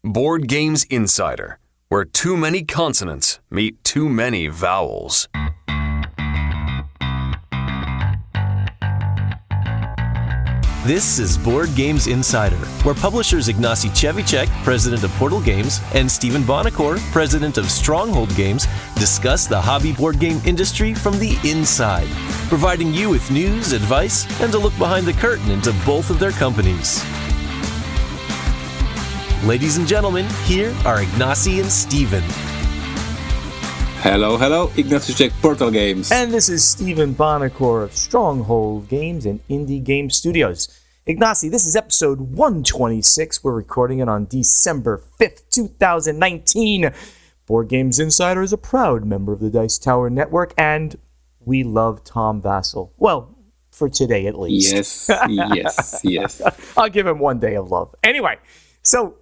Board Games Insider, where too many consonants meet too many vowels. This is Board Games Insider, where publishers Ignacy, president of Portal Games, and Stephen Bonacore, president of Stronghold Games, discuss the hobby board game industry from the inside, providing you with news, advice, and a look behind the curtain into both of their companies. Ladies and gentlemen, here are Ignacy and Stephen. Hello, Ignacy, Portal Games. And this is Stephen Bonacore of Stronghold Games and Indie Game Studios. Ignacy, this is episode 126. We're recording it on December 5th, 2019. Board Games Insider is a proud member of the Dice Tower Network, and we love Tom Vassell. Well, for today at least. Yes. I'll give him one day of love. Anyway, so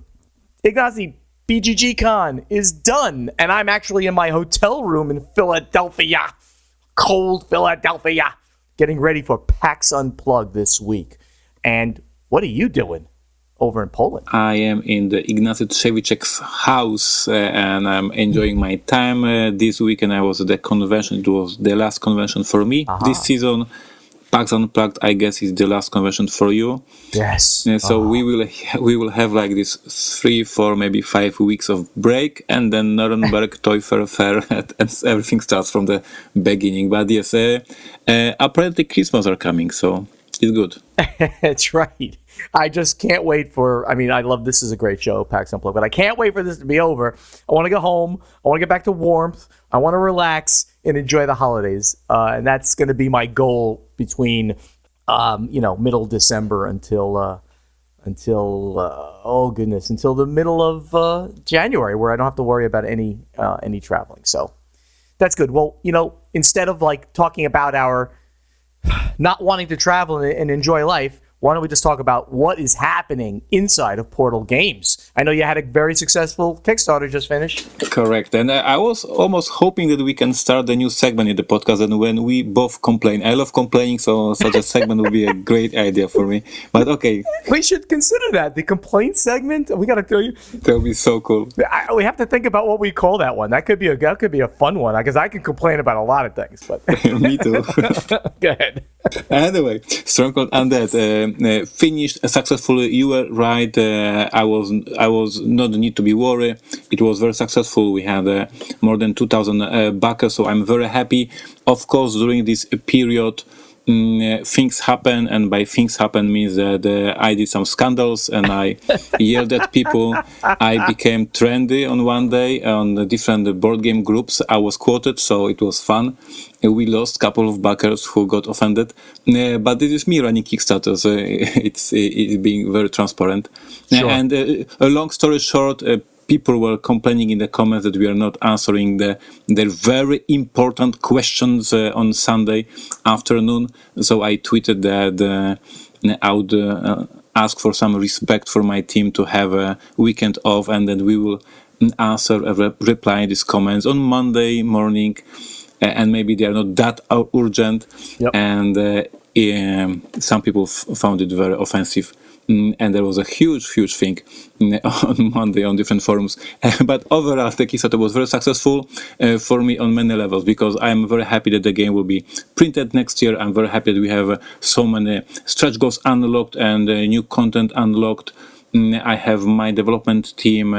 Ignacy, BGGcon is done, and I'm actually in my hotel room in Philadelphia, cold Philadelphia, getting ready for Pax Unplugged this week. And what are you doing over in Poland? I am in the Ignacy Trzewiczek's house, and I'm enjoying my time this week, and I was at the convention. It was the last convention for me this season. Pax Unplugged, I guess, is the last convention for you. Yes. So we will have like this 3, 4, maybe 5 weeks of break, and then Nuremberg Toy Fair, and everything starts from the beginning. But yes, apparently Christmas are coming, so it's good. That's right. I just can't wait for, I love this is a great show, Pax Unplugged, but I can't wait for this to be over. I want to go home. I want to get back to warmth. I want to relax and enjoy the holidays. And that's going to be my goal between, middle December until the middle of January, where I don't have to worry about any traveling. So that's good. Well, instead of like talking about our not wanting to travel and enjoy life, why don't we just talk about what is happening inside of Portal Games? I know you had a very successful Kickstarter just finished. Correct. And I was almost hoping that we can start a new segment in the podcast, and when we both complain. I love complaining, so such a segment would be a great idea for me. But okay. We should consider that. The complaint segment. We got to tell you. That would be so cool. We have to think about what we call that one. That could be a fun one, because I can complain about a lot of things. But me too. Go ahead. Anyway, Stronghold Undead finished successfully. You were right. I was not need to be worried. It was very successful. We had more than 2,000 backers, so I'm very happy. Of course, during this period, things happen, and by things happen means that I did some scandals and I yelled at people. I became trendy on one day on the different board game groups. I was quoted, so it was fun. We lost a couple of backers who got offended, but this is me running Kickstarter, so it's being very transparent. Sure. And a long story short, people were complaining in the comments that we are not answering their very important questions on Sunday afternoon. So I tweeted that I would ask for some respect for my team to have a weekend off, and then we will answer reply these comments on Monday morning. And maybe they are not that urgent. Yep. And some people found it very offensive. And there was a huge thing on Monday on different forums. But overall, the Kickstarter was very successful for me on many levels, because I'm very happy that the game will be printed next year. I'm very happy that we have so many stretch goals unlocked and new content unlocked. I have my development team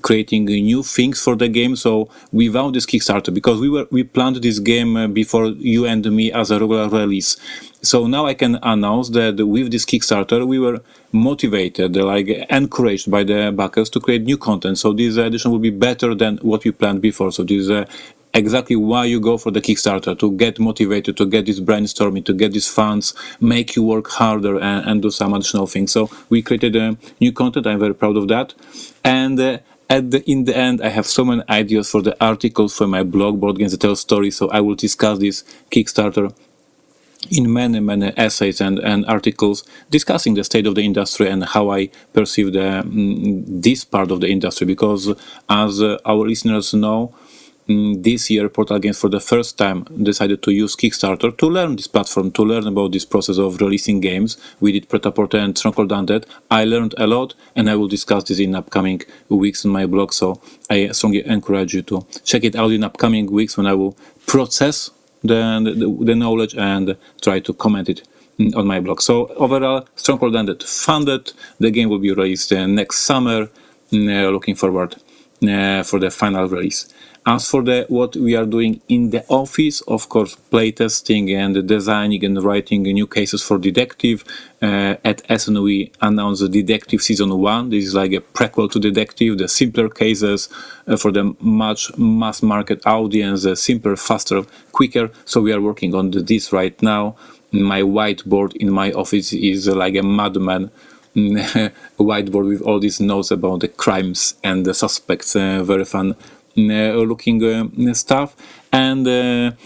creating new things for the game. So without this Kickstarter, because we planned this game before you and me as a regular release. So now I can announce that with this Kickstarter, we were motivated, encouraged by the backers to create new content. So this edition will be better than what we planned before. So this is exactly why you go for the Kickstarter, to get motivated, to get this brainstorming, to get these funds, make you work harder and do some additional things. So we created new content. I'm very proud of that. And in the end, I have so many ideas for the articles for my blog, Board Games That Tell Stories. So I will discuss this Kickstarter in many essays and articles discussing the state of the industry and how I perceive this part of the industry. Because as our listeners know, this year, Portal Games for the first time decided to use Kickstarter to learn this platform, to learn about this process of releasing games. We did Pret-a-Porter and Stronghold Undead. I learned a lot, and I will discuss this in upcoming weeks on my blog, so I strongly encourage you to check it out in upcoming weeks when I will process the knowledge and try to comment it on my blog. So overall, Stronghold Undead funded. The game will be released next summer. Looking forward for the final release. As for what we are doing in the office, of course, playtesting and designing and writing new cases for Detective. At Essen, we announced the Detective Season 1. This is like a prequel to Detective, the simpler cases for the much mass market audience, simpler, faster, quicker. So we are working on this right now. My whiteboard in my office is like a madman whiteboard with all these notes about the crimes and the suspects. Very fun looking stuff, and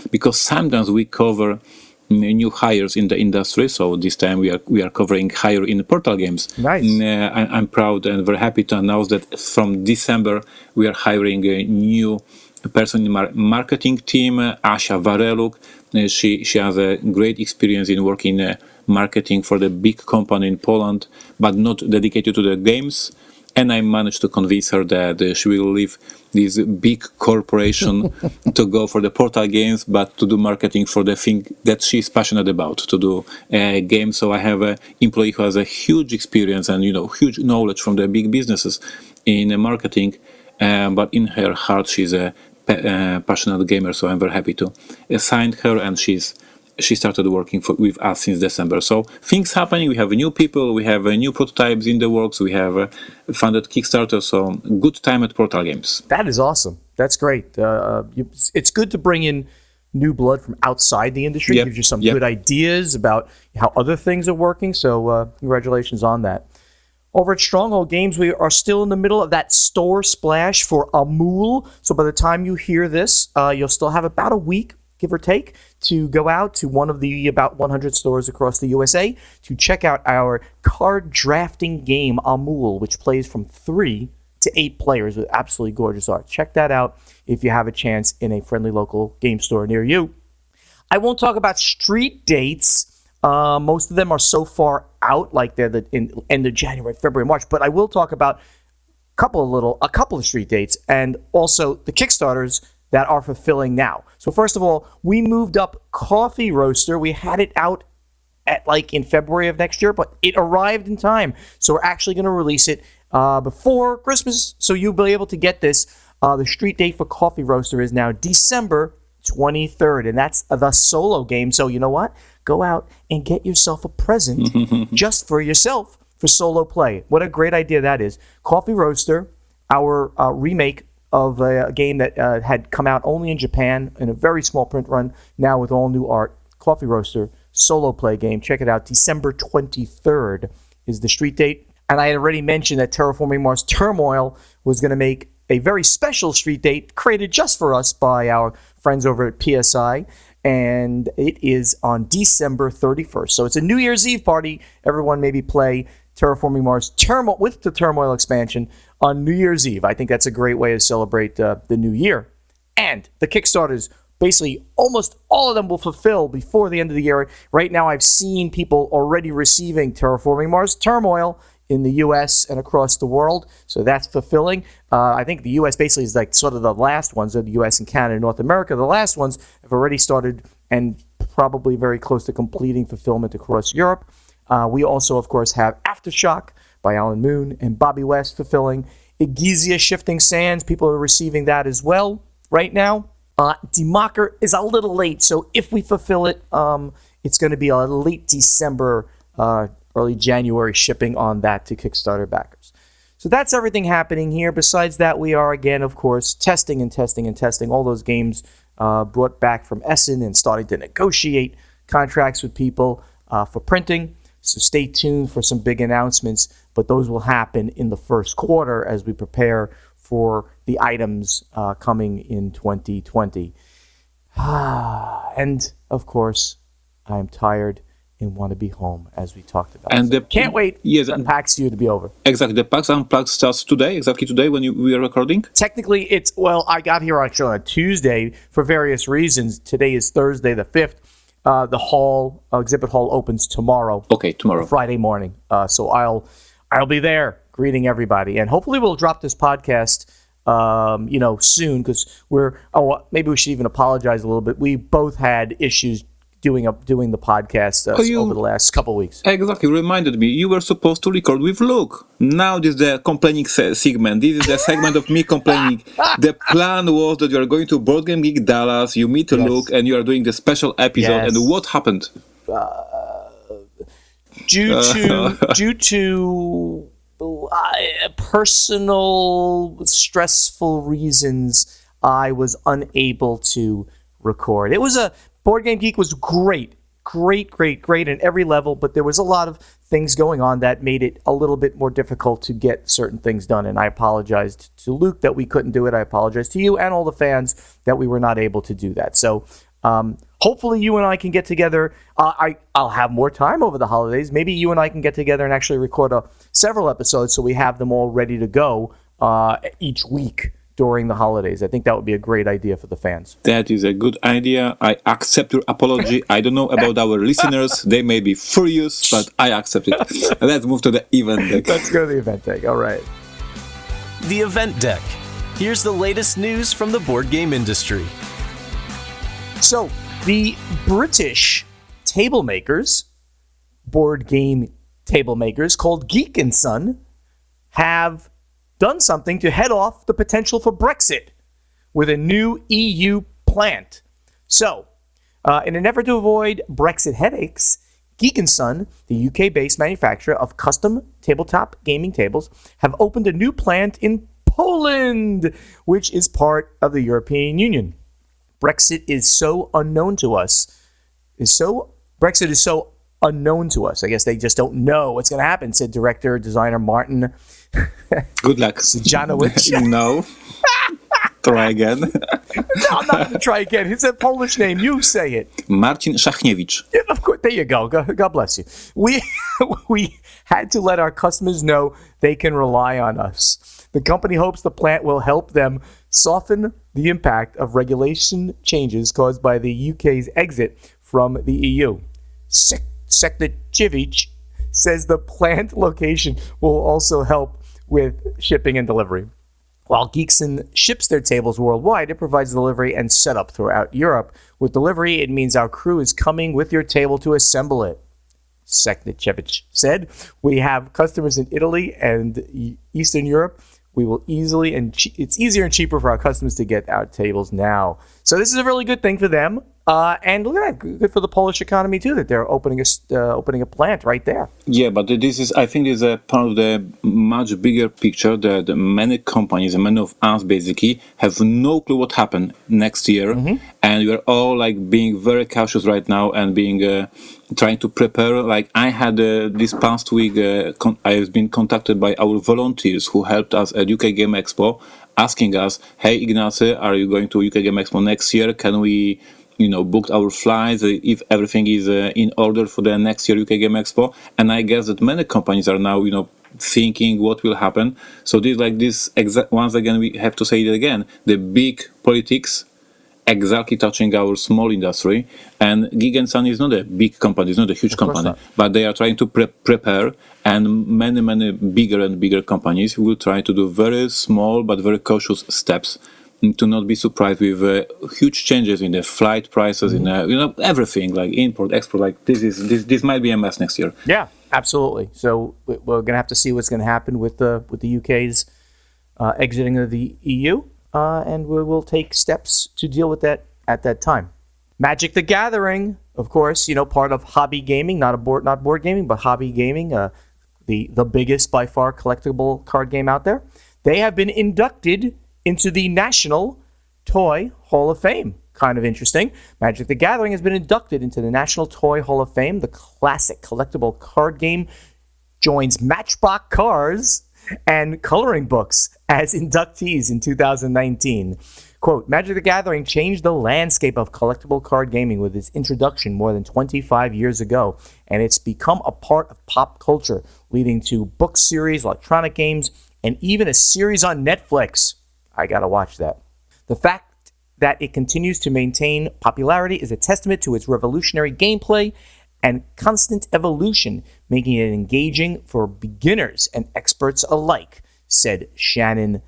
because sometimes we cover new hires in the industry, so this time we are covering hire in Portal Games. Nice. I'm proud and very happy to announce that from December we are hiring a new person in marketing team, Asia Vareluk. She has a great experience in working marketing for the big company in Poland, but not dedicated to the games. And I managed to convince her that she will leave this big corporation to go for the Portal Games, but to do marketing for the thing that she's passionate about, to do games. So I have an employee who has a huge experience and huge knowledge from the big businesses in marketing, but in her heart she's a passionate gamer. So I'm very happy to assign her, and she started working with us since December. So things happening. We have new people. We have new prototypes in the works. We have funded Kickstarter. So good time at Portal Games. That is awesome. That's great. It's good to bring in new blood from outside the industry. Yep. Gives you some good ideas about how other things are working. So congratulations on that. Over at Stronghold Games, we are still in the middle of that store splash for Amul. So by the time you hear this, you'll still have about a week, give or take, to go out to one of the about 100 stores across the USA to check out our card drafting game, Amul, which plays from 3 to 8 players with absolutely gorgeous art. Check that out if you have a chance in a friendly local game store near you. I won't talk about street dates. Most of them are so far out, like they're in end of January, February, March, but I will talk about a couple of street dates and also the Kickstarters that are fulfilling now. So first of all, we moved up Coffee Roaster. We had it out at in February of next year, but it arrived in time. So we're actually going to release it before Christmas, so you'll be able to get this. The street date for Coffee Roaster is now December 23rd, and that's the solo game. So you know what? Go out and get yourself a present just for yourself for solo play. What a great idea that is. Coffee Roaster, our remake of a game that had come out only in Japan in a very small print run, now with all new art. Coffee Roaster, solo play game. Check it out. December 23rd is the street date. And I had already mentioned that Terraforming Mars Turmoil was going to make a very special street date created just for us by our friends over at PSI. And it is on December 31st. So it's a New Year's Eve party. Everyone maybe play Terraforming Mars Turmoil with the Turmoil expansion on New Year's Eve. I think that's a great way to celebrate the new year. And the Kickstarters, basically almost all of them will fulfill before the end of the year. Right now I've seen people already receiving Terraforming Mars Turmoil in the U.S. and across the world. So that's fulfilling. I think the U.S. basically is like sort of the last ones of the U.S. and Canada and North America. The last ones have already started and probably very close to completing fulfillment across Europe. We also, of course, have Aftershock by Alan Moon and Bobby West fulfilling. Ignacy Shifting Sands, people are receiving that as well right now. Democker is a little late, so if we fulfill it, it's going to be a late December, early January shipping on that to Kickstarter backers. So that's everything happening here. Besides that, we are, again, of course, testing all those games brought back from Essen and starting to negotiate contracts with people for printing. So stay tuned for some big announcements, but those will happen in the first quarter as we prepare for the items coming in 2020. And, of course, I'm tired and want to be home, as we talked about. And So can't wait yes, for PAX U to be over. exactly. The PAX Unplugged starts today, exactly today when we are recording. Technically, I got here actually on Tuesday for various reasons. Today is Thursday the 5th. The exhibit hall opens tomorrow. Okay, tomorrow. Friday morning. So I'll be there greeting everybody, and hopefully we'll drop this podcast soon, because maybe we should even apologize a little bit. We both had issues doing the podcast over the last couple of weeks. Exactly, reminded me. You were supposed to record with Luke. Now this is the complaining segment. This is the segment of me complaining. The plan was that you are going to Board Game Geek Dallas, you meet Luke, and you are doing the special episode. Yes. And what happened? Due to personal stressful reasons, I was unable to record. Board Game Geek was great at every level, but there was a lot of things going on that made it a little bit more difficult to get certain things done, and I apologized to Luke that we couldn't do it. I apologize to you and all the fans that we were not able to do that. So hopefully you and I can get together. I'll have more time over the holidays. Maybe you and I can get together and actually record several episodes so we have them all ready to go each week during the holidays. I think that would be a great idea for the fans. That is a good idea. I accept your apology. I don't know about our listeners. They may be furious, but I accept it. Let's move to the event deck. Let's go to the event deck. All right. The event deck. Here's the latest news from the board game industry. So, the British table makers, board game table makers called Geek & Son, have done something to head off the potential for Brexit with a new EU plant. So, in an effort to avoid Brexit headaches, Geek & Son, the UK-based manufacturer of custom tabletop gaming tables, have opened a new plant in Poland, which is part of the European Union. Brexit is so unknown to us. Brexit is so unknown to us. I guess they just don't know what's going to happen, said designer Martin. Good luck. Janowicz. No. Try again. No, I'm not going to try again. It's a Polish name. You say it. Marcin Szachniewicz. Yeah, of course. There you go. God bless you. We had to let our customers know they can rely on us. The company hopes the plant will help them soften the impact of regulation changes caused by the UK's exit from the EU. Seknachevich says the plant location will also help with shipping and delivery. While Geekson ships their tables worldwide, it provides delivery and setup throughout Europe. With delivery, it means our crew is coming with your table to assemble it. Seknachevich said, we have customers in Italy and Eastern Europe. We will it's easier and cheaper for our customers to get our tables now. So this is a really good thing for them. And look at that, good for the Polish economy too, that they're opening a plant right there. Yeah, but I think this is a part of the much bigger picture that many companies, many of us basically, have no clue what happened next year. Mm-hmm. And we're all like being very cautious right now and being trying to prepare. Like I had this past week, I have been contacted by our volunteers who helped us at UK Game Expo, asking us, hey Ignacy, are you going to UK Game Expo next year? Can we booked our flights, if everything is in order for the next year UK Game Expo. And I guess that many companies are now, thinking what will happen. So once again, we have to say it again, the big politics exactly touching our small industry. And Geek & Son is not a big company, it's not a huge company, but they are trying to prepare, and many bigger and bigger companies will try to do very small but very cautious steps to not be surprised with huge changes in the flight prices, in everything like import, export. Like this might be a mess next year. Yeah, absolutely. So we're gonna have to see what's gonna happen with the UK's exiting of the EU, and we will take steps to deal with that at that time. Magic the Gathering, of course, part of hobby gaming, not board gaming, but hobby gaming. The biggest by far collectible card game out there. They have been inducted into the National Toy Hall of Fame. Kind of interesting. Magic the Gathering has been inducted into the National Toy Hall of Fame. The classic collectible card game joins Matchbox cars and coloring books as inductees in 2019. Quote, Magic the Gathering changed the landscape of collectible card gaming with its introduction more than 25 years ago, and it's become a part of pop culture, leading to book series, electronic games, and even a series on Netflix. I gotta watch that. The fact that it continues to maintain popularity is a testament to its revolutionary gameplay and constant evolution, making it engaging for beginners and experts alike, said Shannon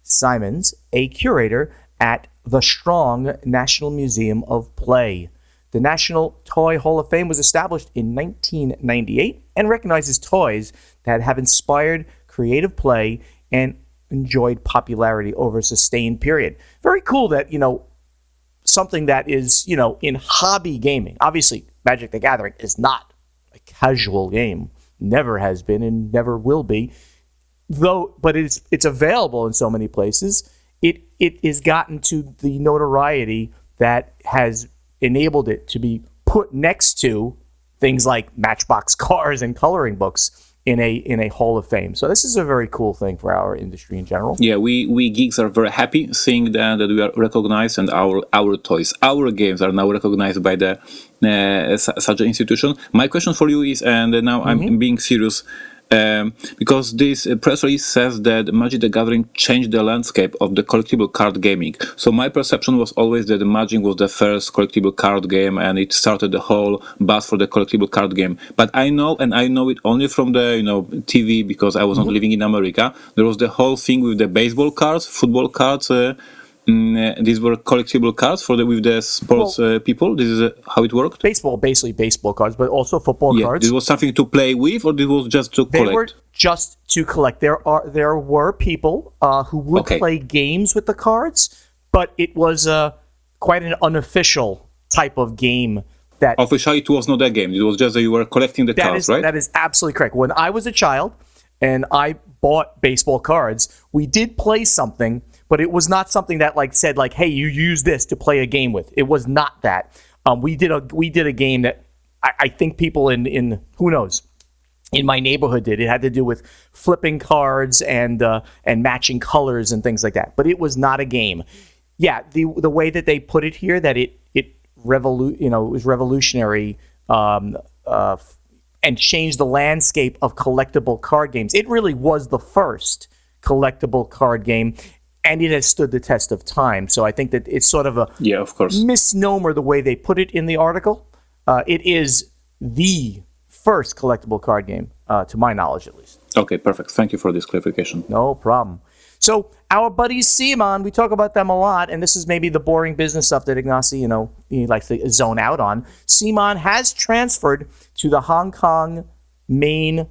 Simons, a curator at the Strong National Museum of Play. The National Toy Hall of Fame was established in 1998 and recognizes toys that have inspired creative play and enjoyed popularity over a sustained period. Very cool that, something that is, in hobby gaming. Obviously, Magic the Gathering is not a casual game. Never has been and never will be. But it's available in so many places. It has gotten to the notoriety that has enabled it to be put next to things like Matchbox cars and coloring books in a Hall of Fame. So this is a very cool thing for our industry in general. Yeah, we geeks are very happy seeing that we are recognized, and our toys, our games are now recognized by the such an institution. My question for you is, and now I'm being serious, because this press release says that Magic the Gathering changed the landscape of the collectible card gaming. So my perception was always that Magic was the first collectible card game, and it started the whole buzz for the collectible card game. But I know it only from the TV, because I was not living in America. There was the whole thing with the baseball cards, football cards. These were collectible cards with the sports people. This is how it worked. Basically baseball cards, but also football cards. This was something to play with, or this was just to collect? They were just to collect. There were people who would play games with the cards, but it was quite an unofficial type of game. That officially it was not a game. It was just that you were collecting the cards, right? That is absolutely correct. When I was a child and I bought baseball cards, we did play something. But it was not something that said hey, you use this to play a game with. It was not that. We did a game that I think people in who knows, in my neighborhood did. It had to do with flipping cards and matching colors and things like that. But it was not a game. Yeah, the way that they put it here, that it was revolutionary and changed the landscape of collectible card games. It really was the first collectible card game. And it has stood the test of time. So I think that it's sort of a misnomer the way they put it in the article. It is the first collectible card game, to my knowledge at least. Okay, perfect. Thank you for this clarification. No problem. So our buddies Simon, we talk about them a lot, and this is maybe the boring business stuff that Ignacy, he likes to zone out on. Simon has transferred to the Hong Kong main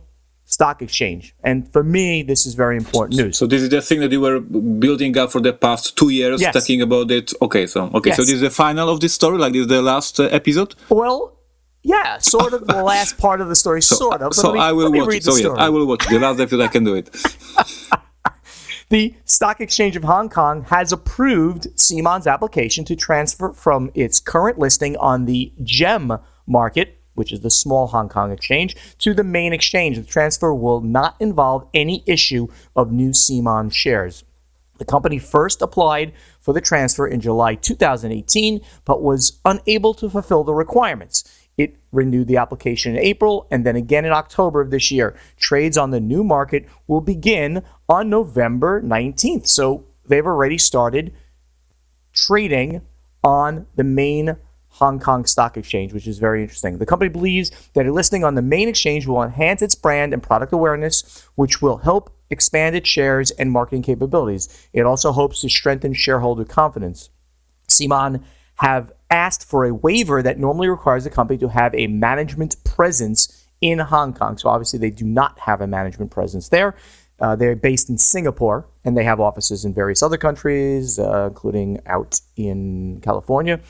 stock exchange, and for me this is very important news. So this is the thing that you were building up for the past 2 years, talking about it. So this is the final of this story, this is the last episode. Well, yeah, sort of the last part of the story, sort of. So I will watch it. So yes, I will watch it. The last episode I can do it. The Stock Exchange of Hong Kong has approved Simon's application to transfer from its current listing on the GEM market, which is the small Hong Kong exchange, to the main exchange. The transfer will not involve any issue of new Simon shares. The company first applied for the transfer in July 2018, but was unable to fulfill the requirements. It renewed the application in April and then again in October of this year. Trades on the new market will begin on November 19th. So they've already started trading on the main Hong Kong Stock Exchange, which is very interesting. The company believes that a listing on the main exchange will enhance its brand and product awareness, which will help expand its shares and marketing capabilities. It also hopes to strengthen shareholder confidence. Simon have asked for a waiver that normally requires the company to have a management presence in Hong Kong. So obviously they do not have a management presence there. They're based in Singapore, and they have offices in various other countries, including out in California.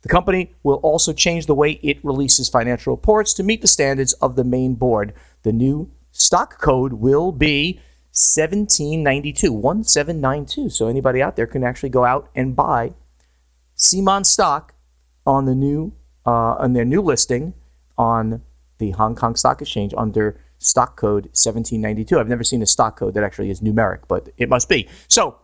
The company will also change the way it releases financial reports to meet the standards of the main board. The new stock code will be 1792. So anybody out there can actually go out and buy Simon stock on their new listing on the Hong Kong Stock Exchange under stock code 1792. I've never seen a stock code that actually is numeric, but it must be. So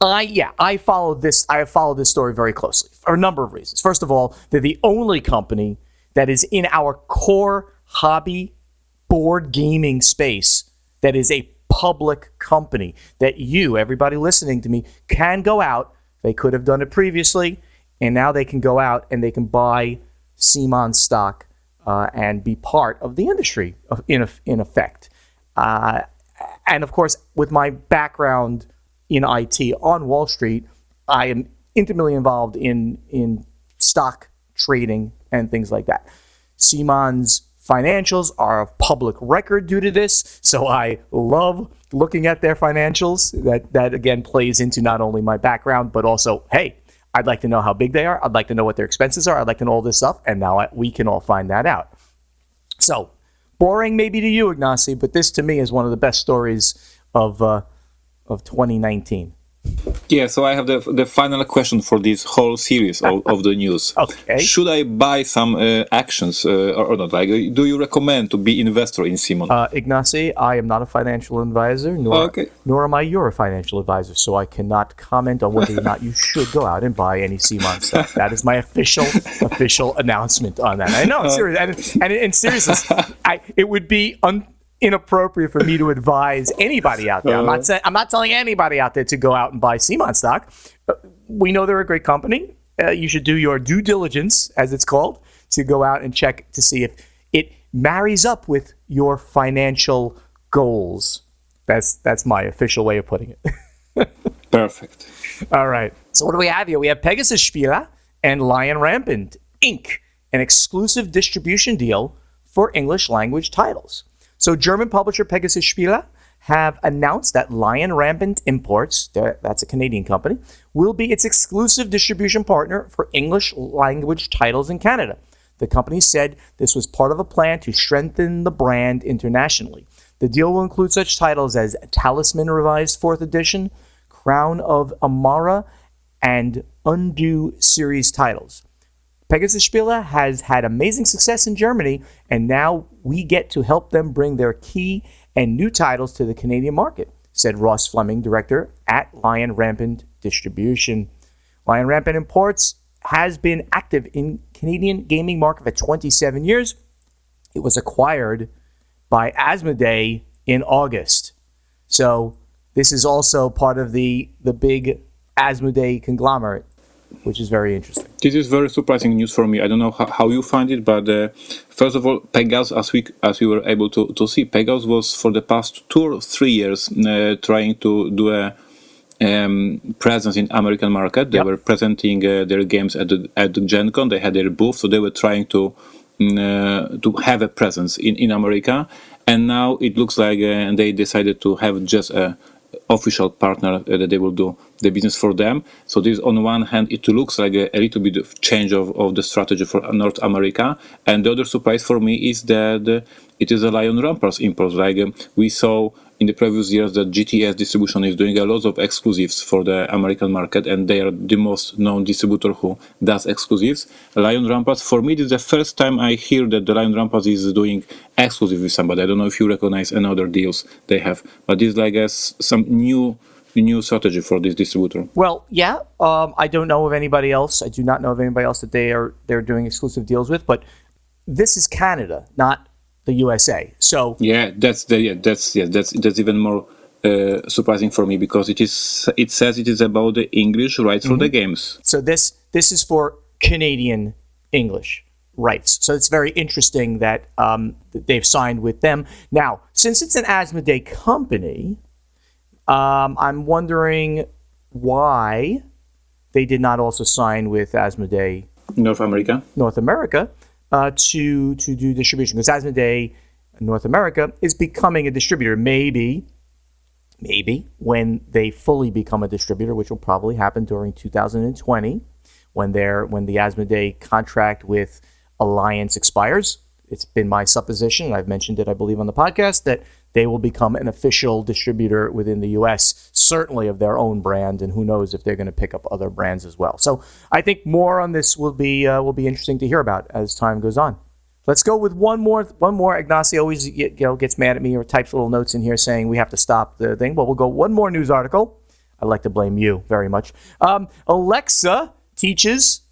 I followed this. I have followed this story very closely for a number of reasons. First of all, they're the only company that is in our core hobby board gaming space that is a public company that you, everybody listening to me, can go out. They could have done it previously, and now they can go out and they can buy CMON stock and be part of the industry in effect. And of course, with my background in IT on Wall Street, I am intimately involved in stock trading and things like that. CMON's financials are of public record due to this, so I love looking at their financials. That again plays into not only my background, but also, hey, I'd like to know how big they are. I'd like to know what their expenses are. I'd like to know all this stuff, and now we can all find that out. So, boring maybe to you, Ignacy, but this to me is one of the best stories of 2019. Yeah, so I have the final question for this whole series of the news. Okay. Should I buy some actions or not? Like, do you recommend to be investor in CMON? Ignacy, I am not a financial advisor, nor am I your financial advisor, so I cannot comment on whether or not you should go out and buy any CMON stuff. That is my official announcement on that. I know, serious, and in seriousness, it would be inappropriate for me to advise anybody out there. I'm not telling anybody out there to go out and buy CMON stock. We know they're a great company. You should do your due diligence, as it's called, to go out and check to see if it marries up with your financial goals. That's my official way of putting it. Perfect. All right. So what do we have here? We have Pegasus Spiele and Lion Rampant Inc., an exclusive distribution deal for English language titles. So German publisher Pegasus Spiele have announced that Lion Rampant Imports, that's a Canadian company, will be its exclusive distribution partner for English language titles in Canada. The company said this was part of a plan to strengthen the brand internationally. The deal will include such titles as Talisman Revised 4th Edition, Crown of Amara, and Undo series titles. Pegasus Spiele has had amazing success in Germany, and now we get to help them bring their key and new titles to the Canadian market, said Ross Fleming, director at Lion Rampant Distribution. Lion Rampant Imports has been active in Canadian gaming market for 27 years. It was acquired by Asmodee in August. So this is also part of the big Asmodee conglomerate, which is very interesting. This is very surprising news for me. I don't know how you find it, but first of all, Pegasus, as we were able to see, Pegasus was for the past 2 or 3 years trying to do a presence in American market. They were presenting their games at the Gen Con. They had their booth, so they were trying to have a presence in America. And now it looks like they decided to have just a official partner that they will do the business for them. So this, on one hand, it looks like a little bit of change of the strategy for North America. And the other surprise for me is that it is a Lion Rampart import. Like we saw in the previous years that GTS distribution is doing a lot of exclusives for the American market, and they are the most known distributor who does exclusives. Lion Rampart, for me, this is the first time I hear that the Lion Rampart is doing exclusive with somebody. I don't know if you recognize any other deals they have, but this is like some new strategy for this distributor. Well, yeah, I don't know of anybody else. I do not know of anybody else that they're doing exclusive deals with, but this is Canada, not the USA. So that's even more surprising for me, because it says it is about the English rights for the games. So this is for Canadian English rights. So it's very interesting that they've signed with them. Now, since it's an Asmodee company, I'm wondering why they did not also sign with Asmodee North America to do distribution, because Asmodee North America is becoming a distributor. Maybe when they fully become a distributor, which will probably happen during 2020, when the Asmodee contract with Alliance expires. It's been my supposition, and I've mentioned it, I believe, on the podcast, that they will become an official distributor within the U.S., certainly of their own brand, and who knows if they're going to pick up other brands as well. So I think more on this will be interesting to hear about as time goes on. Let's go with one more. Ignacy always gets mad at me or types little notes in here saying we have to stop the thing. But we'll go one more news article. I like to blame you very much. Alexa teaches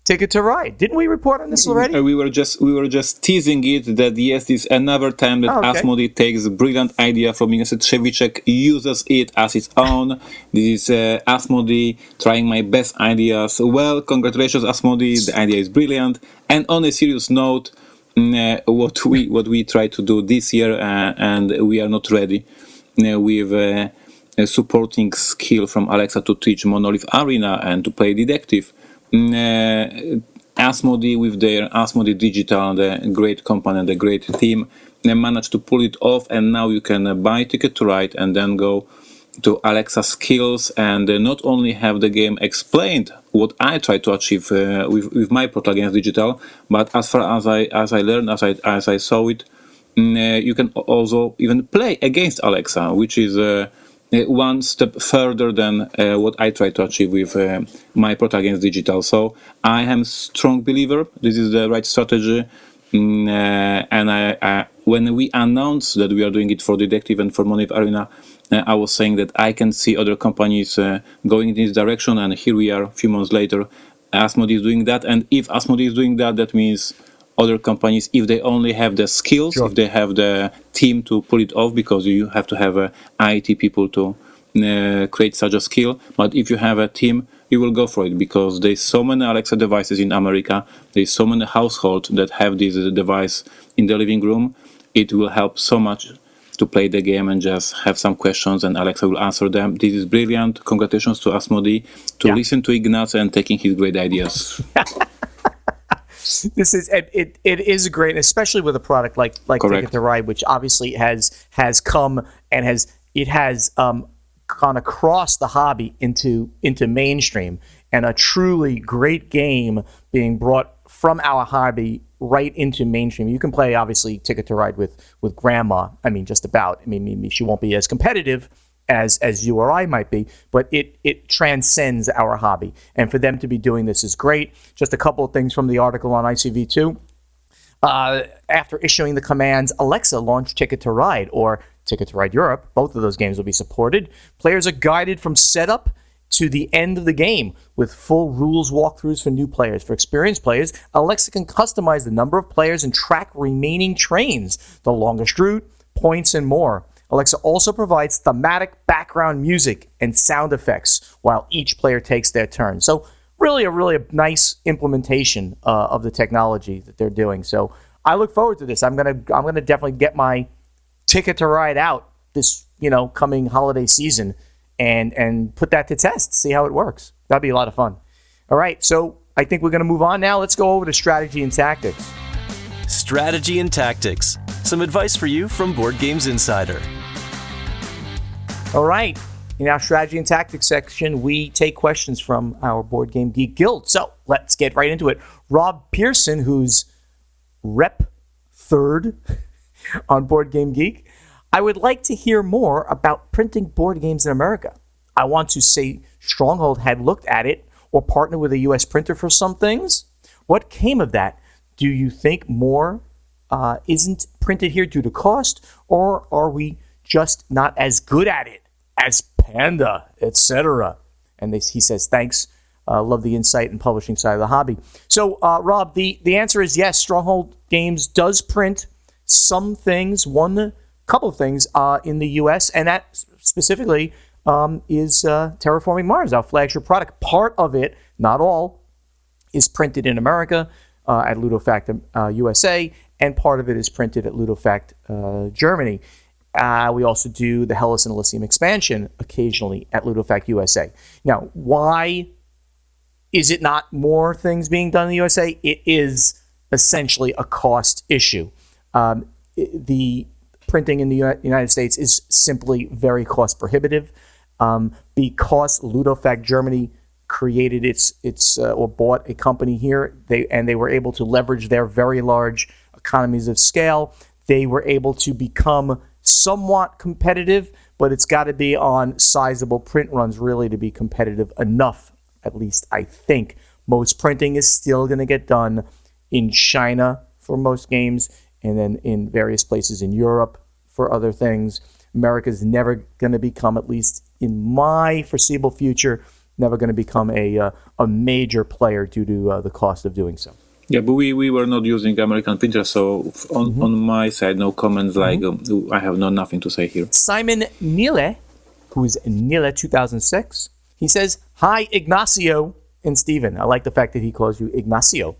Ticket to Ride. Didn't we report on this already? We were just teasing it that yes, this is another time that Asmodee takes a brilliant idea from Ignacy Trzewiczek, uses it as its own. This is Asmodee trying my best ideas. Well, congratulations, Asmodee. The idea is brilliant. And on a serious note, what we try to do this year, and we are not ready with a supporting skill from Alexa to teach Monolith Arena and to play Detective. Asmodee with their Asmodee Digital, the great company, the great team, they managed to pull it off, and now you can buy Ticket to Ride and then go to Alexa skills and not only have the game explained what I try to achieve with my Portal Games Digital, but as far as I learned, as I saw it, you can also even play against Alexa, which is one step further than what I try to achieve with my Portal Games Digital. So I am a strong believer this is the right strategy. And I when we announced that we are doing it for Detective and for Monolith Arena, I was saying that I can see other companies going in this direction, and here we are a few months later. Asmodee is doing that, and if Asmodee is doing that, that means other companies, if they only have the skills, if they have the team to pull it off, because you have to have IT people to create such a skill. But if you have a team, you will go for it, because there's so many Alexa devices in America. There's so many households that have this device in the living room. It will help so much to play the game and just have some questions, and Alexa will answer them. This is brilliant. Congratulations to Asmodee to listen to Ignacy and taking his great ideas. This is it is great, especially with a product like Ticket to Ride, which obviously has come and has gone across the hobby into mainstream, and a truly great game being brought from our hobby right into mainstream. You can play obviously Ticket to Ride with grandma. I mean, just about. I mean, she won't be as competitive as you or I might be, but it transcends our hobby. And for them to be doing this is great. Just a couple of things from the article on ICV2. After issuing the commands, Alexa launched Ticket to Ride or Ticket to Ride Europe. Both of those games will be supported. Players are guided from setup to the end of the game with full rules walkthroughs for new players. For experienced players, Alexa can customize the number of players and track remaining trains, the longest route, points, and more. Alexa also provides thematic background music and sound effects while each player takes their turn. So really a nice implementation of the technology that they're doing. So I look forward to this. I'm gonna definitely get my Ticket to Ride out this coming holiday season and put that to test, see how it works. That'd be a lot of fun. All right, so I think we're gonna move on now. Let's go over to strategy and tactics. Strategy and tactics. Some advice for you from Board Games Insider. All right. In our strategy and tactics section, we take questions from our Board Game Geek Guild. So let's get right into it. Rob Pearson, who's rep third on Board Game Geek, I would like to hear more about printing board games in America. I want to say Stronghold had looked at it or partnered with a U.S. printer for some things. What came of that? Do you think more isn't printed here due to cost, or are we just not as good at it as Panda, etc.? And he says, thanks. Love the insight and publishing side of the hobby. So, Rob, the answer is yes. Stronghold Games does print some things, couple of things in the U.S., and that specifically is Terraforming Mars, our flagship product. Part of it, not all, is printed in America at Ludofact USA, and part of it is printed at Ludofact Germany. We also do the Hellas and Elysium expansion occasionally at Ludofact USA. Now, why is it not more things being done in the USA? It is essentially a cost issue. The printing in the United States is simply very cost prohibitive because Ludofact Germany created its or bought a company here. They were able to leverage their very large economies of scale. They were able to become somewhat competitive, but it's got to be on sizable print runs really to be competitive enough. At least I think most printing is still going to get done in China for most games, and then in various places in Europe for other things. America's never going to become, at least in my foreseeable future, never going to become a major player due to the cost of doing so. Yeah, but we were not using American printers, so on my side, no comments. Like I have nothing to say here. Simon Nile, who is Nile 2006, he says, "Hi, Ignacio and Steven." I like the fact that he calls you Ignacio.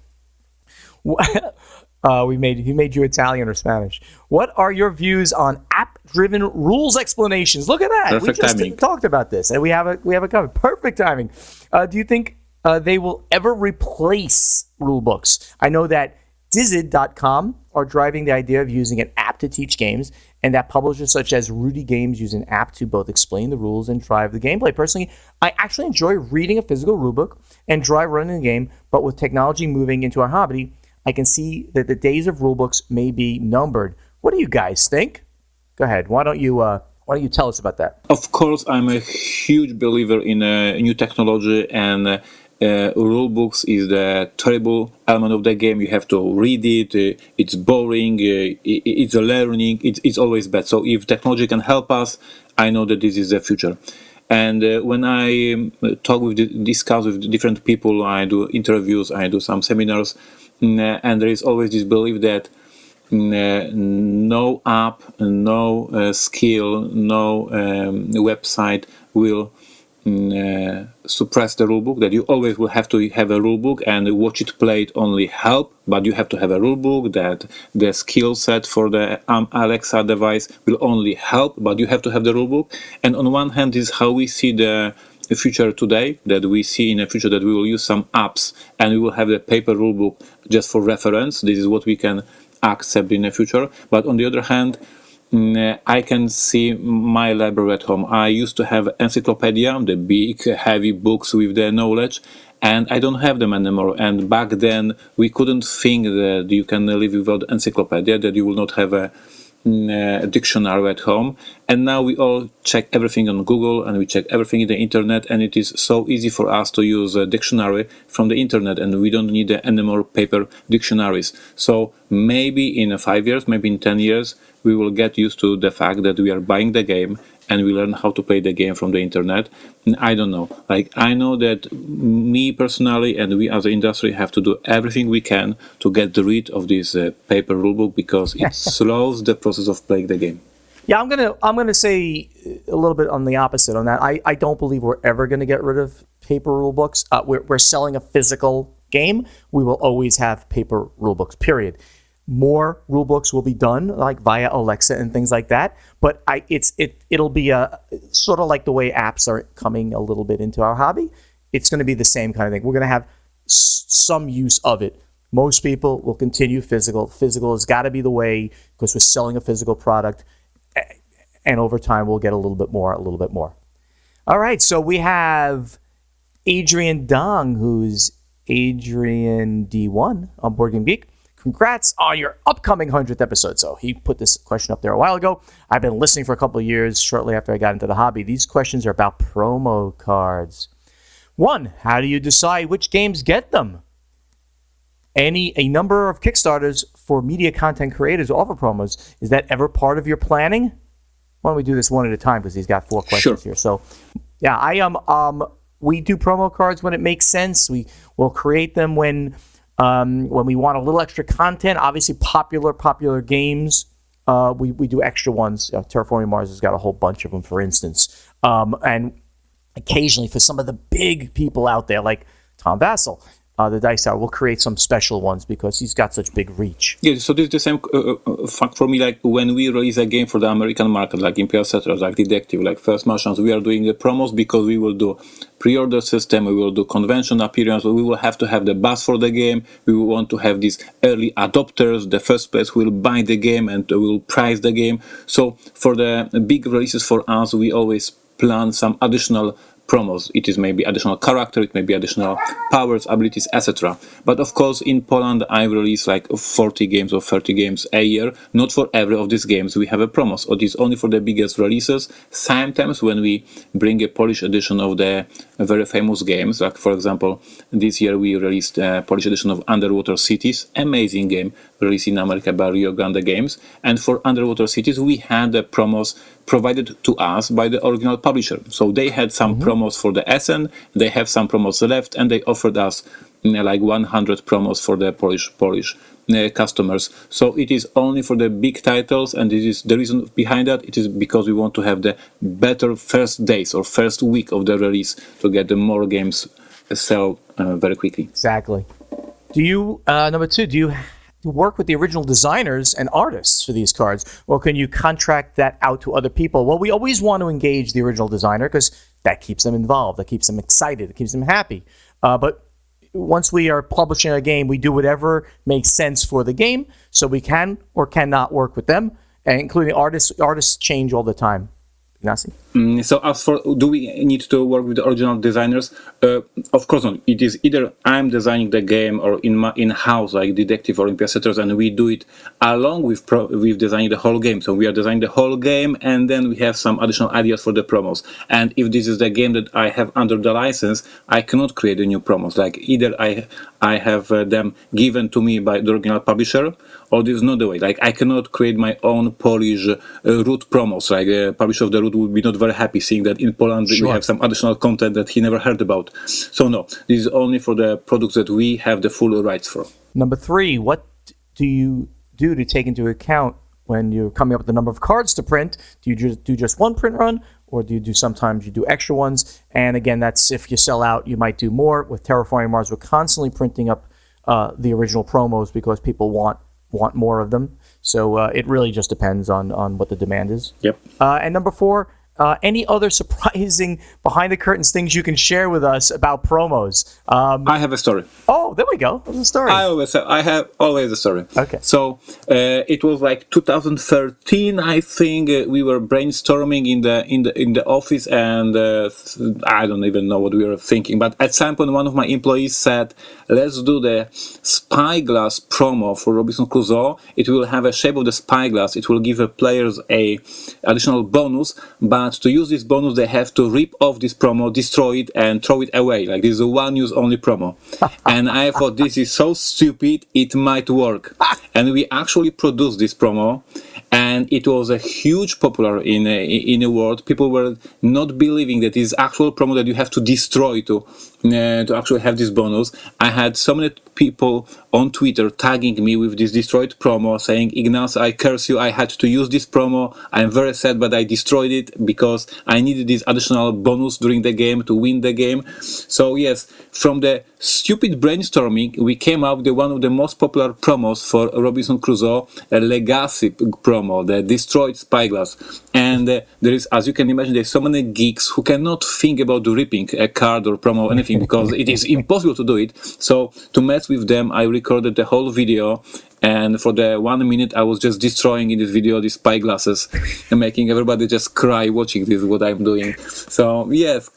He made you Italian or Spanish. What are your views on app-driven rules explanations? Look at that. Perfect timing. Talked about this, and we have it covered. Perfect timing. Do you think they will ever replace rule books? I know that Dizid.com are driving the idea of using an app to teach games, and that publishers such as Rudy Games use an app to both explain the rules and drive the gameplay. Personally, I actually enjoy reading a physical rulebook and drive running the game, but with technology moving into our hobby, I can see that the days of rulebooks may be numbered. What do you guys think? Go ahead. Why don't you tell us about that? Of course, I'm a huge believer in new technology, and rule books is the terrible element of the game. You have to read it. It's boring. It's a learning. It's always bad. So if technology can help us, I know that this is the future. And when I discuss with different people, I do interviews, I do some seminars, and there is always this belief that no app, no skill, no website will suppress the rulebook, that you always will have to have a rulebook, and watch it played only help, but you have to have a rulebook, that the skill set for the Alexa device will only help, but you have to have the rulebook. And on one hand, this is how we see the future today, that we see in the future that we will use some apps and we will have the paper rulebook just for reference. This is what we can accept in the future. But on the other hand, I can see my library at home. I used to have encyclopedia, the big heavy books with the knowledge, and I don't have them anymore. And back then we couldn't think that you can live without encyclopedia, that you will not have a dictionary at home. And now we all check everything on Google, and we check everything in the internet, and it is so easy for us to use a dictionary from the internet, and we don't need any more paper dictionaries. So maybe in 5 years, maybe in 10 years, we will get used to the fact that we are buying the game and we learn how to play the game from the internet. And I don't know. Like, I know that me personally and we as an industry have to do everything we can to get rid of this paper rulebook, because it slows the process of playing the game. Yeah, I'm gonna say a little bit on the opposite on that. I don't believe we're ever gonna get rid of paper rulebooks. We're selling a physical game. We will always have paper rulebooks. Period. More rulebooks will be done like via Alexa and things like that, but it'll be a sort of like the way apps are coming a little bit into our hobby. It's going to be the same kind of thing. We're going to have some use of it. Most people will continue physical. Physical has got to be the way, because we're selling a physical product, and over time we'll get a little bit more. All right, so we have Adrian Dong, who's Adrian D1 on Board Game Geek. Congrats on your upcoming 100th episode. So he put this question up there a while ago. I've been listening for a couple of years, shortly after I got into the hobby. These questions are about promo cards. 1, how do you decide which games get them? A number of Kickstarters for media content creators offer promos. Is that ever part of your planning? Why don't we do this one at a time, because he's got 4 questions here. So, yeah, we do promo cards when it makes sense. We will create them when we want a little extra content. Obviously, popular games, we do extra ones. Terraforming Mars has got a whole bunch of them, for instance. And occasionally, for some of the big people out there, like Tom Vassell, the Dice Tower, will create some special ones because he's got such big reach. Yeah, so this is the same fact for me. Like when we release a game for the American market, like Imperial Settlers, like Detective, like First Martians, we are doing the promos because we will do pre-order system, we will do convention appearance, we will have to have the buzz for the game, we will want to have these early adopters, the first place who will buy the game and will price the game. So for the big releases for us, we always plan some additional promos. It is maybe additional character, it may be additional powers, abilities, etc. But of course, in Poland, I release like 40 games or 30 games a year. Not for every of these games we have a promos. It is only for the biggest releases. Sometimes when we bring a Polish edition of the very famous games, like for example, this year we released a Polish edition of Underwater Cities, amazing game released in America by Rio Grande Games. And for Underwater Cities, we had the promos provided to us by the original publisher. So they had some promos for the SN, they have some promos left, and they offered us like 100 promos for the Polish customers. So it is only for the big titles, and it is the reason behind that. It is because we want to have the better first days or first week of the release to get the more games sell very quickly. Exactly. Do you, number two, do you work with the original designers and artists for these cards, or can you contract that out to other people? Well, we always want to engage the original designer because that keeps them involved, that keeps them excited, it keeps them happy. But once we are publishing a game, we do whatever makes sense for the game, so we can or cannot work with them, including artists. Artists change all the time. Ignacy? So as for do we need to work with the original designers? Of course not. It is either I'm designing the game or in-house, like Detective or Olympia Setters, and we do it along with designing the whole game. So we are designing the whole game, and then we have some additional ideas for the promos. And if this is the game that I have under the license, I cannot create a new promos. Like either I have them given to me by the original publisher, or this is not the way. Like I cannot create my own Polish root promos. Like publisher of the root would be not very happy seeing that in Poland we have some additional content that he never heard about. So no, this is only for the products that we have the full rights for. Number three, what do you do to take into account when you're coming up with the number of cards to print? Do you just do just one print run, or do you do sometimes you do extra ones? And again, that's if you sell out, you might do more. With Terraforming Mars, we're constantly printing up the original promos because people want more of them. So it really just depends on what the demand is. Yep. And number four, any other surprising behind the curtains things you can share with us about promos? I have a story. Oh, there we go. There's a story. I have always a story. Okay. So it was like 2013, I think. We were brainstorming in the office, and I don't even know what we were thinking. But at some point, one of my employees said, "Let's do the spyglass promo for Robinson Crusoe. It will have a shape of the spyglass. It will give the players a additional bonus, but to use this bonus, they have to rip off this promo, destroy it, and throw it away. Like this is a one-use only promo." And I thought, this is so stupid, it might work. And we actually produced this promo, and it was a huge popular in the world. People were not believing that this actual promo that you have to destroy to actually have this bonus. I had so many people on Twitter tagging me with this destroyed promo, saying, "Ignacy, I curse you, I had to use this promo. I'm very sad, but I destroyed it because I needed this additional bonus during the game to win the game." So yes, from the stupid brainstorming, we came up with one of the most popular promos for Robinson Crusoe, a legacy promo, the destroyed spyglass. And there is, as you can imagine, there's so many geeks who cannot think about ripping a card or promo or anything because it is impossible to do it. So to mess with them, I recorded the whole video, and for the 1 minute I was just destroying in this video these spyglasses and making everybody just cry watching this, what I'm doing. So yes,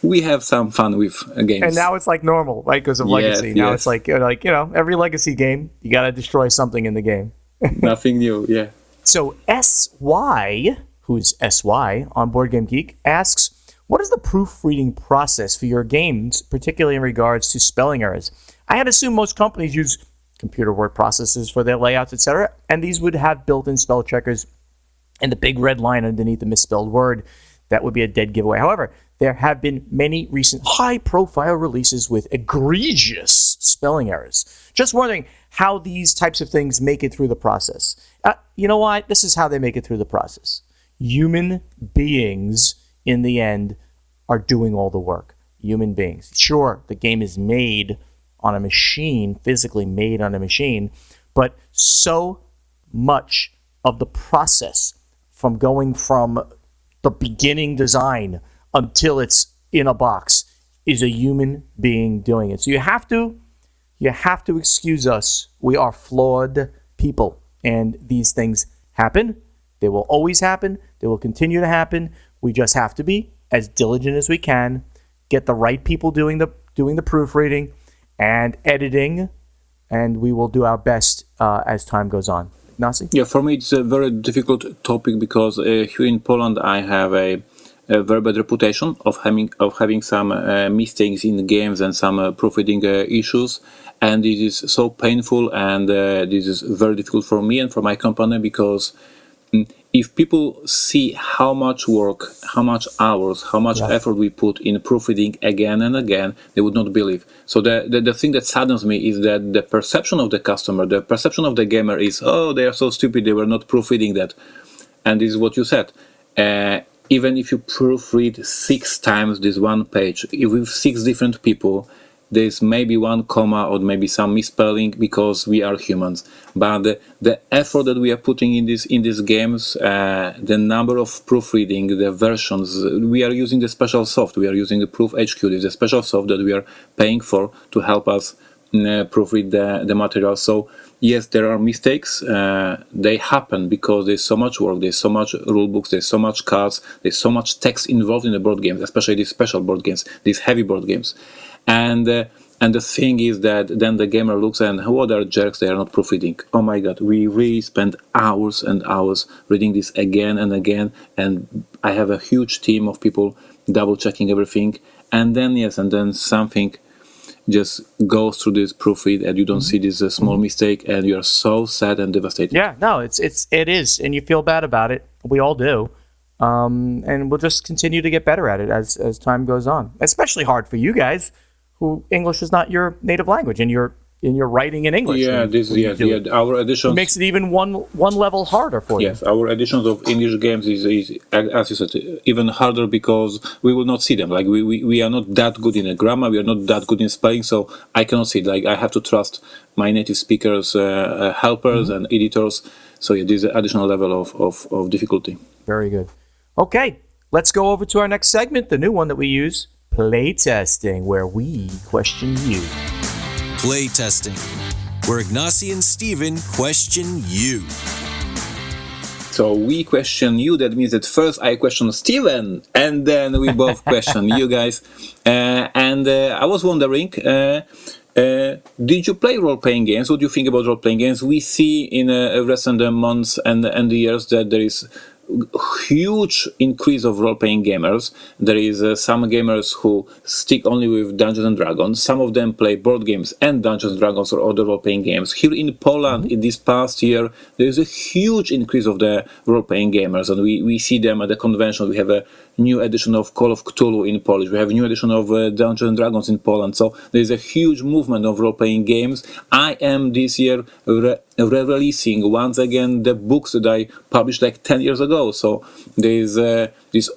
we have some fun with games. And now it's like normal, right? Because of Legacy. Now it's like every Legacy game, you got to destroy something in the game. Nothing new, yeah. So SY, who's SY on Board Game Geek, asks, what is the proofreading process for your games, particularly in regards to spelling errors? I had assumed most companies use computer word processors for their layouts, etc., and these would have built-in spell checkers and the big red line underneath the misspelled word. That would be a dead giveaway. However, there have been many recent high-profile releases with egregious spelling errors. Just wondering how these types of things make it through the process. You know what? This is how they make it through the process. Human beings, in the end, are doing all the work. Human beings. Sure, the game is made on a machine, physically made on a machine, but so much of the process from going from the beginning design until it's in a box is a human being doing it. So you have to excuse us. We are flawed people, and these things happen. They will always happen. They will continue to happen. We just have to be as diligent as we can, get the right people doing the proofreading and editing, and we will do our best as time goes on. Ignacy? Yeah, for me it's a very difficult topic because here in Poland I have a very bad reputation of having some mistakes in the games and some proofreading issues, and it is so painful, and this is very difficult for me and for my company because if people see how much work, how much hours, how much effort we put in proofreading again and again, they would not believe. So the thing that saddens me is that the perception of the customer, the perception of the gamer is, oh, they are so stupid, they were not proofreading that. And this is what you said. Even if you proofread 6 times this one page, if with 6 different people, there's maybe one comma or maybe some misspelling because we are humans. But the effort that we are putting in these games, the number of proofreading, the versions, we are using the special soft. We are using the Proof HQ. This is a special soft that we are paying for to help us proofread the material. So yes, there are mistakes. They happen because there's so much work, there's so much rule books, there's so much cards, there's so much text involved in the board games, especially these special board games, these heavy board games. And the thing is that then the gamer looks and what are jerks, they are not proofreading. Oh my god, we really spend hours and hours reading this again and again, and I have a huge team of people double checking everything, and then something just goes through this proofread and you don't see this small mistake and you're so sad and devastated. Yeah, no, it is, and you feel bad about it. We all do. And we'll just continue to get better at it as time goes on. Especially hard for you guys, who English is not your native language, and you're writing in English. Yeah, our editions. It makes it even one level harder for you. Yes, our editions of English games is, as you said, even harder because we will not see them. Like we are not that good in grammar, we are not that good in spelling, so I cannot see it. Like I have to trust my native speakers, helpers, and editors. So yeah, this is an additional level of difficulty. Very good. Okay, let's go over to our next segment, the new one that we use, playtesting, where we question you. Playtesting, where Ignacy and Steven question you. So we question you. That means that first I question Steven, and then we both question you guys. I was wondering, did you play role-playing games? What do you think about role-playing games? We see in recent months and the years that there is huge increase of role-playing gamers. There is some gamers who stick only with Dungeons and Dragons. Some of them play board games and Dungeons and Dragons or other role-playing games. Here in Poland, in this past year, there is a huge increase of the role-playing gamers, and we see them at the convention. We have a new edition of Call of Cthulhu in Polish. We have a new edition of Dungeons and Dragons in Poland. So there is a huge movement of role-playing games. I am this year re-releasing once again the books that I published like 10 years ago. So there's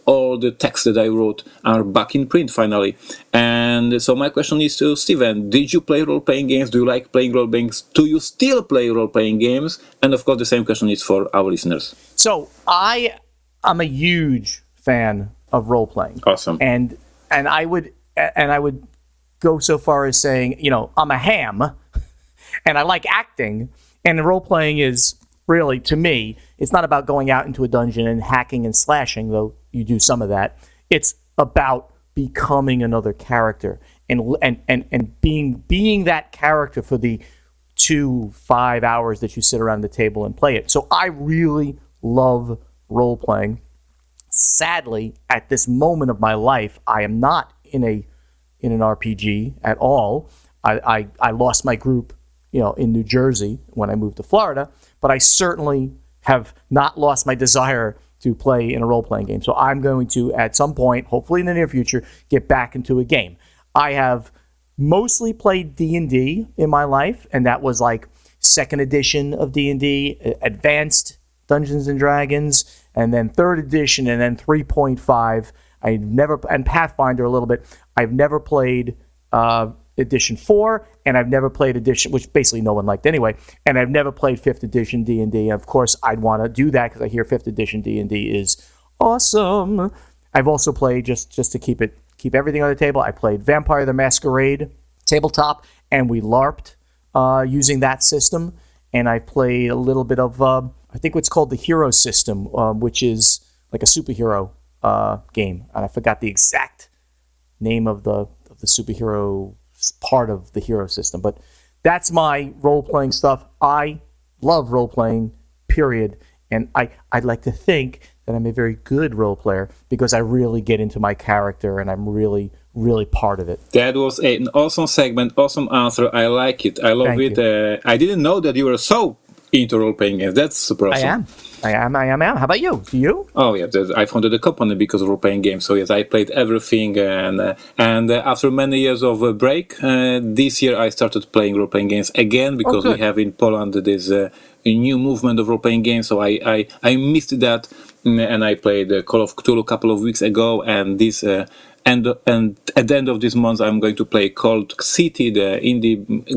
all the texts that I wrote are back in print finally. And so my question is to Steven, did you play role-playing games? Do you like playing role-playing games? Do you still play role-playing games? And of course the same question is for our listeners. So I'm a huge fan of role-playing. Awesome. And I would go so far as saying, I'm a ham and I like acting, and role-playing is really, to me, it's not about going out into a dungeon and hacking and slashing, though you do some of that. It's about becoming another character and being that character for the 2-5 hours that you sit around the table and play it. So I really love role-playing. Sadly, at this moment of my life, I am not in an RPG at all. I lost my group, in New Jersey when I moved to Florida, but I certainly have not lost my desire to play in a role-playing game. So I'm going to, at some point, hopefully in the near future, get back into a game. I have mostly played D&D in my life, and that was like 2nd edition of D&D, Advanced Dungeons and Dragons, and then 3rd edition, and then 3.5. And Pathfinder a little bit. I've never played edition 4, and I've never played edition, which basically no one liked anyway, and I've never played 5th edition D&D. Of course, I'd want to do that because I hear 5th edition D&D is awesome. I've also played, just to keep everything on the table, I played Vampire the Masquerade tabletop, and we LARPed using that system, and I played a little bit of, I think what's called the Hero system, which is like a superhero game, and I forgot the exact name of the superhero part of the hero system. But that's my role-playing stuff. I love role-playing, period. And I'd like to think that I'm a very good role player because I really get into my character and I'm really, really part of it. That was an awesome segment, awesome answer. I like it. I love Thank it. I didn't know that you were so into role-playing games. That's super awesome. I am. How about you? Do you? Oh yeah, I founded a company because of role-playing games. So yes, I played everything, and after many years of a break, this year I started playing role-playing games again because we have in Poland this a new movement of role-playing games. So I missed that, and I played Call of Cthulhu a couple of weeks ago, and this. And at the end of this month, I'm going to play Cold City, the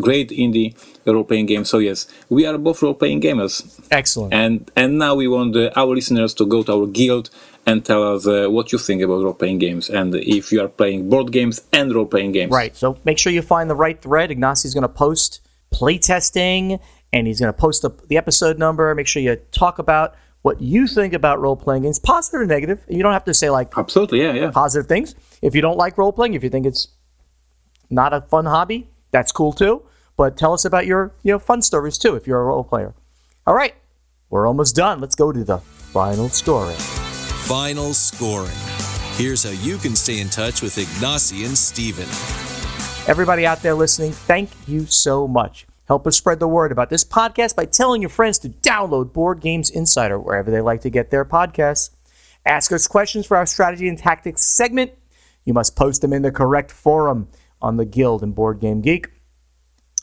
great indie role-playing game. So yes, we are both role-playing gamers. Excellent. And now we want our listeners to go to our guild and tell us what you think about role-playing games and if you are playing board games and role-playing games. Right. So make sure you find the right thread. Ignacy's going to post playtesting, and he's going to post the episode number. Make sure you talk about what you think about role-playing games, positive or negative. You don't have to say absolutely, yeah, positive things. If you don't like role-playing, if you think it's not a fun hobby, that's cool too. But tell us about your fun stories too if you're a role player. All right, we're almost done. Let's go to the final scoring. Final scoring. Here's how you can stay in touch with Ignacy and Steven. Everybody out there listening, thank you so much. Help us spread the word about this podcast by telling your friends to download Board Games Insider wherever they like to get their podcasts. Ask us questions for our strategy and tactics segment. You must post them in the correct forum on the Guild and Board Game Geek.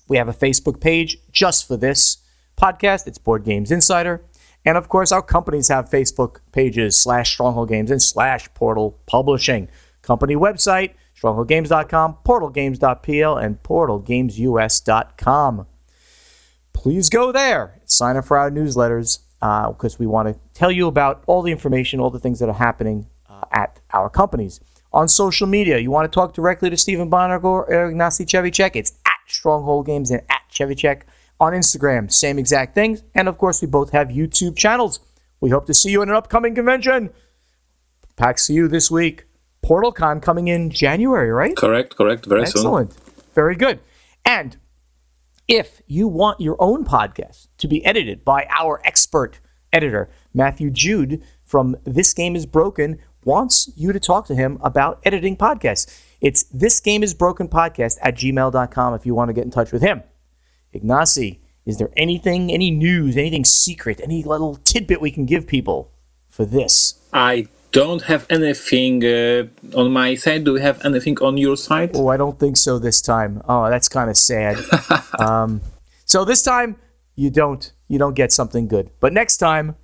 We have a Facebook page just for this podcast. It's Board Games Insider. And of course, our companies have Facebook pages /Stronghold Games and /Portal Publishing. Company website, strongholdgames.com, portalgames.pl, and portalgamesus.com. Please go there. Sign up for our newsletters because we want to tell you about all the information, all the things that are happening at our companies. On social media, you want to talk directly to Steven Bonner or Ignacy Chevicek, it's at Stronghold Games and at Chevicek. On Instagram, same exact things. And of course, we both have YouTube channels. We hope to see you at an upcoming convention. PAX U this week. PortalCon coming in January, right? Correct. Very soon. Excellent. Very good. And if you want your own podcast to be edited by our expert editor, Matthew Jude from This Game Is Broken, wants you to talk to him about editing podcasts. It's thisgameisbrokenpodcast@gmail.com if you want to get in touch with him. Ignacy, is there anything, any news, anything secret, any little tidbit we can give people for this? I don't have anything on my side. Do we have anything on your side? Oh, I don't think so this time. Oh, that's kind of sad. So this time, you don't get something good. But next time,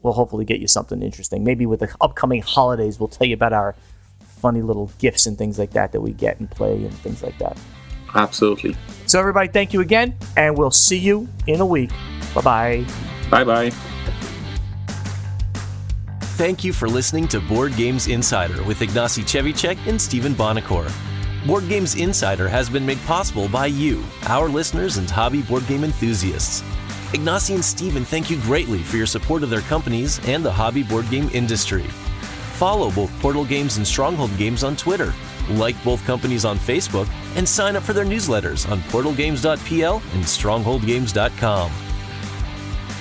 we'll hopefully get you something interesting. Maybe with the upcoming holidays, we'll tell you about our funny little gifts and things like that we get and play and things like that. Absolutely. So everybody, thank you again, and we'll see you in a week. Bye-bye. Bye-bye. Thank you for listening to Board Games Insider with Ignacy Chevicek and Steven Bonacor. Board Games Insider has been made possible by you, our listeners and hobby board game enthusiasts. Ignacy and Steven thank you greatly for your support of their companies and the hobby board game industry. Follow both Portal Games and Stronghold Games on Twitter, like both companies on Facebook, and sign up for their newsletters on portalgames.pl and strongholdgames.com.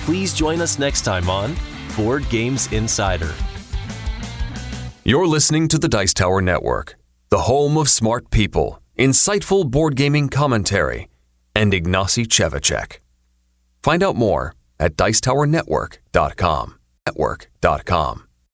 Please join us next time on Board Games Insider. You're listening to the Dice Tower Network, the home of smart people, insightful board gaming commentary, and Ignacy Chevicek. Find out more at dicetowernetwork.com.